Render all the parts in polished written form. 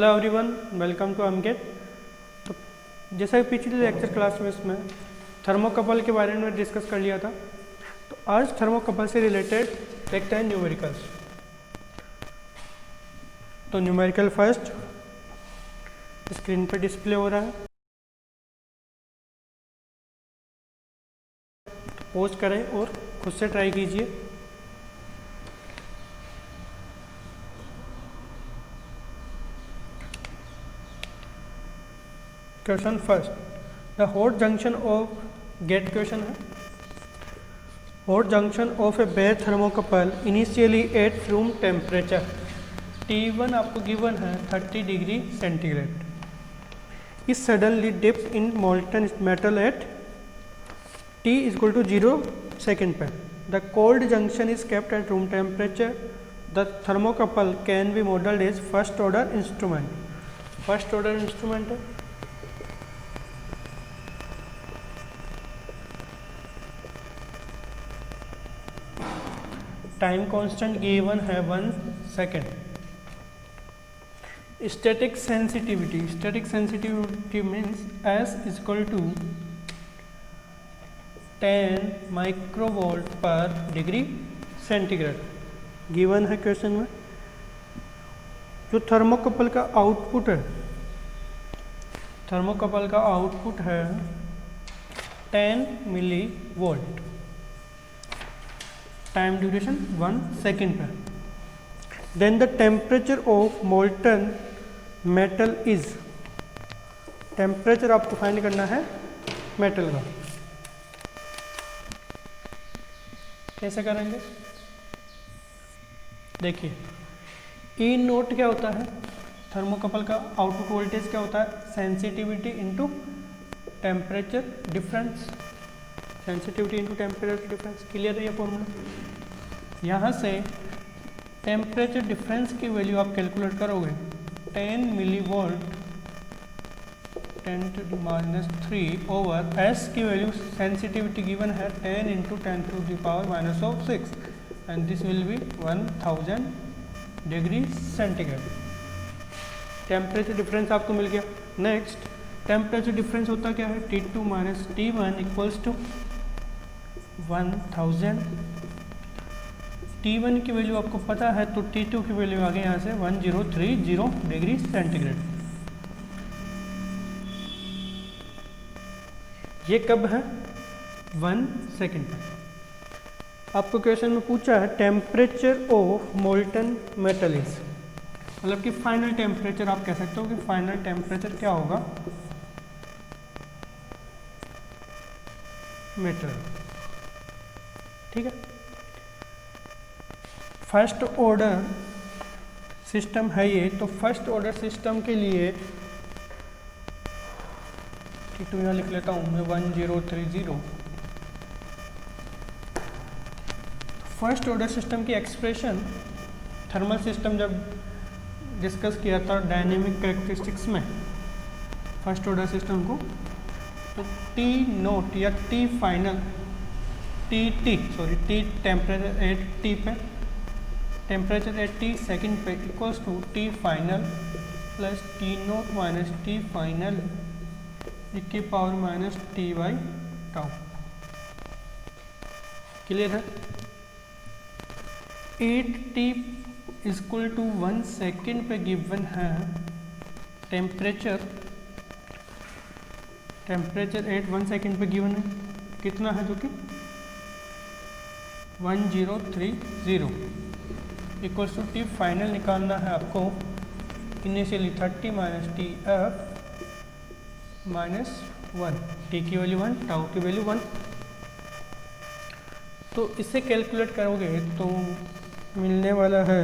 Hello everyone, welcome to Amgate. तो जैसा कि पिछले लेक्चर क्लास में इसमें थर्मोकपल के बारे में डिस्कस कर लिया था, तो आज थर्मोकपल से रिलेटेड देखते हैं न्यूमेरिकल्स। तो न्यूमेरिकल फर्स्ट स्क्रीन पर डिस्प्ले हो रहा है, पोज करें और खुद से ट्राई कीजिए। Question first, the hot junction of GATE question है। Hot junction of a bare thermocouple initially at room temperature T1 आपको गिवन है 30 degree centigrade. Is suddenly dipped in molten metal at T equal to 0 second पे। The cold junction is kept at room temperature. The thermocouple can be modelled as first order instrument. First order instrument है। Time constant given है 1 second. Static sensitivity, static sensitivity means S equal to 10 microvolt per degree centigrade given है question में। जो thermocouple का output है, thermocouple का output है 10 मिली volt. Time duration 1 second पर। Then the temperature of molten metal is, temperature आपको find करना है मेटल का। कैसे करेंगे देखिए, ई नोट क्या होता है, थर्मोकपल का आउटपुट वोल्टेज क्या होता है, sensitivity into temperature difference. Sensitivity into temperature difference, clear है ये फॉर्मूला। यहाँ से टेम्परेचर डिफरेंस की वैल्यू आप कैलकुलेट करोगे 10 milli volt 10 to the -3 over S की वैल्यू सेंसिटिविटी गिवन है 10 into 10 to the power -6 and this will be 1000 degree centigrade. Temperature difference आपको मिल गया। नेक्स्ट, टेम्परेचर डिफरेंस होता क्या है, T2 minus T1 equals to 1000। T1 की वैल्यू आपको पता है, तो T2 की वैल्यू आ गई यहाँ से 1030 डिग्री सेंटीग्रेड। ये कब है, 1 सेकेंड पर। आपको क्वेश्चन में पूछा है temperature of molten metal is, मतलब कि फाइनल टेम्परेचर आप कह सकते हो कि फाइनल टेम्परेचर क्या होगा मेटल। ठीक है, फर्स्ट ऑर्डर सिस्टम है ये। तो फर्स्ट ऑर्डर सिस्टम के लिए T2 यहाँ लिख लेता हूँ मैं 1030। फर्स्ट ऑर्डर सिस्टम की एक्सप्रेशन थर्मल सिस्टम जब डिस्कस किया था डायनेमिक कैरेक्टरिस्टिक्स में फर्स्ट ऑर्डर सिस्टम को, तो T नोट या T final, T temperature at T पे, टेम्परेचर एट T सेकेंड पे equals to T final plus T naught minus T final की power minus T by tau. Clear है। 8T equal to 1 second पे given है temperature. Temperature at 1 second पे given है, कितना है, जो कि 1030 इक्वल्स टू T फाइनल निकालना है आपको initially 30 minus T F -1। T की वैल्यू 1, टाउ की वैल्यू 1। तो इससे कैलकुलेट करोगे तो मिलने वाला है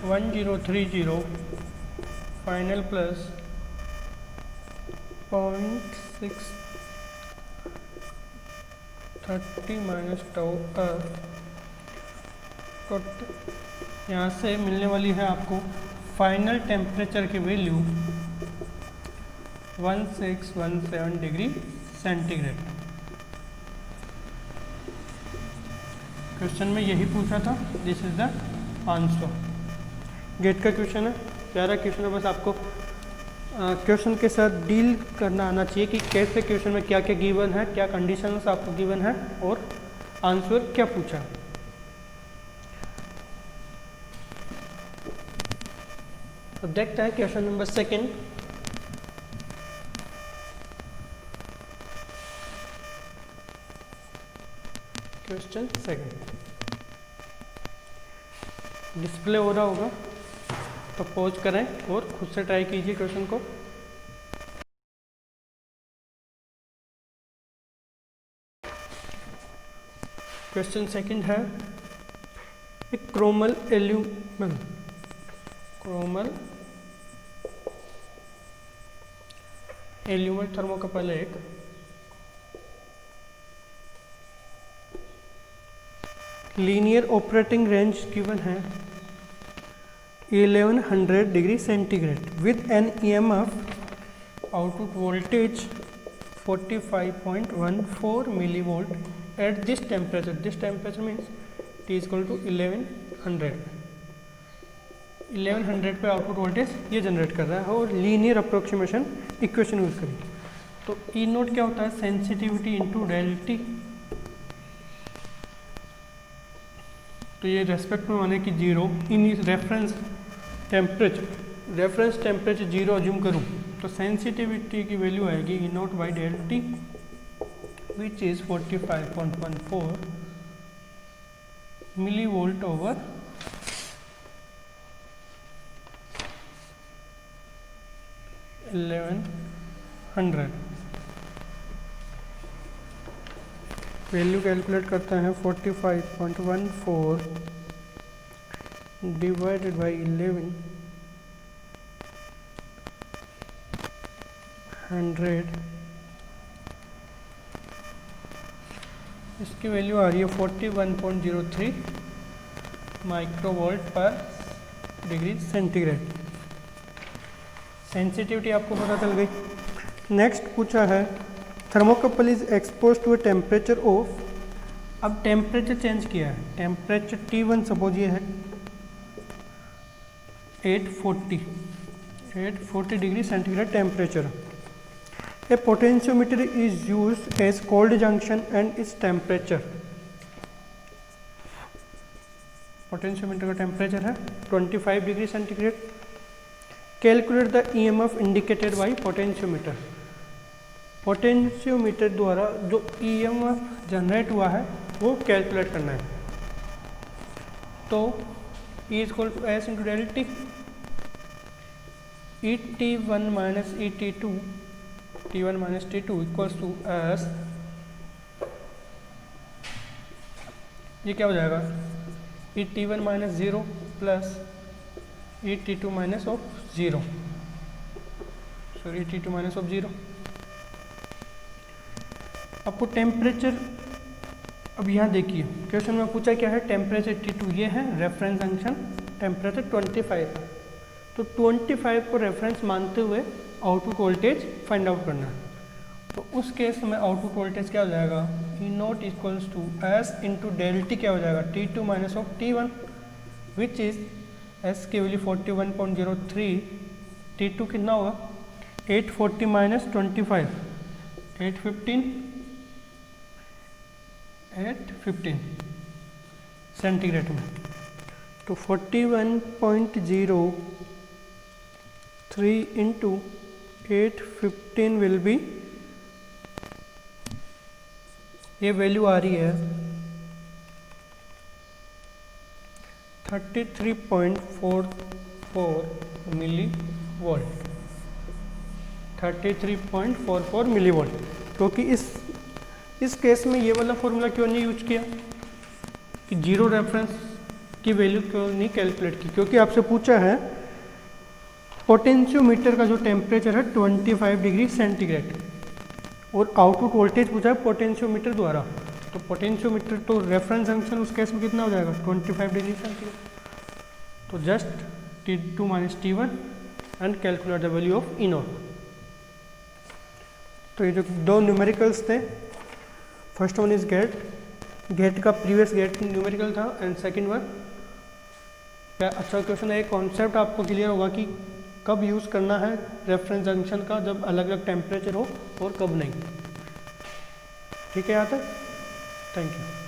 1030 फाइनल प्लस 0.6 30 माइनस टाउ यहाँ से मिलने वाली है आपको फाइनल टेम्परेचर की वैल्यू 1617 डिग्री सेंटीग्रेड। क्वेश्चन में यही पूछा था, this is the answer. GATE का क्वेश्चन है, प्यारा क्वेश्चन है, बस आपको क्वेश्चन के साथ डील करना आना चाहिए कि कैसे क्वेश्चन में क्या क्या गिवन है, क्या कंडीशंस आपको गिवन है और आंसर क्या पूछा। तो देखते हैं question number second. Question second display हो रहा होगा तो पॉज करें और खुद से ट्राई कीजिए क्वेश्चन को। क्वेश्चन सेकंड है, एक क्रोमल एल्यूमल थर्मोकपल है, एक लीनियर ऑपरेटिंग रेंज गिवन है 1100 degree centigrade with an EMF output voltage 45.14 millivolt at this temperature means T is equal to 1100 पे आउटपुट वोल्टेज ये जनरेट कर रहा है और लीनियर अप्रोक्सीमेशन इक्वेशन यूज करें। तो ई नोट क्या होता है, सेंसिटिविटी इनटू डेल्टी। तो ये रेस्पेक्ट में माने कि 0 इन रेफरेंस टेम्परेचर 0 अज्यूम करूँ तो सेंसिटिविटी की वैल्यू आएगी E naught by delta T which is 45.14 millivolt over 1100। Value calculate करते हैं 45.14 डिवाइडेड बाई 1100, इसकी वैल्यू आ रही है 41.03 microvolt per degree centigrade. Sensitivity आपको पता चल गई। नेक्स्ट पूछा है, thermocouple is expose to a temperature of, अब टेम्परेचर चेंज किया है, टेम्परेचर T1 सपोज ये है 840 degree centigrade temperature. A potentiometer is used as cold junction and इस टेम्परेचर, पोटेंशियोमीटर का टेम्परेचर है 25 degree centigrade. Calculate the EMF indicated by potentiometer, potentiometer द्वारा जो ईएमएफ जनरेट हुआ है वो कैलकुलेट करना है। तो E is equal to S into delta T, T1 minus T2 equals to S, ये क्या हो जाएगा T1 minus 0 plus T2 minus of 0, sorry T2 minus of 0। आपको टेम्परेचर, अब यहाँ देखिए क्वेश्चन में पूछा क्या है, टेम्परेचर T2 ये है, रेफरेंस जंक्शन टेम्परेचर 25 है, तो 25 को रेफरेंस मानते हुए आउटपुट वोल्टेज फाइंड आउट करना है। तो उस केस में आउटपुट वोल्टेज क्या हो जाएगा, E naught equals to S into delta T क्या हो जाएगा T2 minus of T1 which is S की वैल्यू 41.03, T2 कितना होगा 840 माइनस 25 815 सेंटीग्रेड में, तो 41.03 इंटू 815 विल बी, ये वैल्यू आ रही है 33.44 मिली वोल्ट, 33.44 मिली वोल्ट। क्योंकि इस केस में ये वाला फॉर्मूला क्यों नहीं यूज किया कि जीरो रेफरेंस की वैल्यू क्यों नहीं कैलकुलेट की, क्योंकि आपसे पूछा है पोटेंशियोमीटर का जो टेम्परेचर है 25 डिग्री सेंटीग्रेड और आउटपुट वोल्टेज पूछा है पोटेंशियोमीटर द्वारा, तो पोटेंशियोमीटर तो रेफरेंस जंक्शन उस केस में कितना हो जाएगा 25 डिग्री सेंटीग्रेड। तो just T2 minus T1 and calculate the value of E naught. तो ये जो दो न्यूमेरिकल्स थे, first one is GATE, GATE का प्रीवियस गेट न्यूमेरिकल था, एंड सेकंड वन, अच्छा क्वेश्चन है, कॉन्सेप्ट आपको क्लियर होगा कि कब यूज़ करना है रेफरेंस जंक्शन का, जब अलग अलग टेम्परेचर हो, और कब नहीं। ठीक है यहाँ तक, थैंक यू।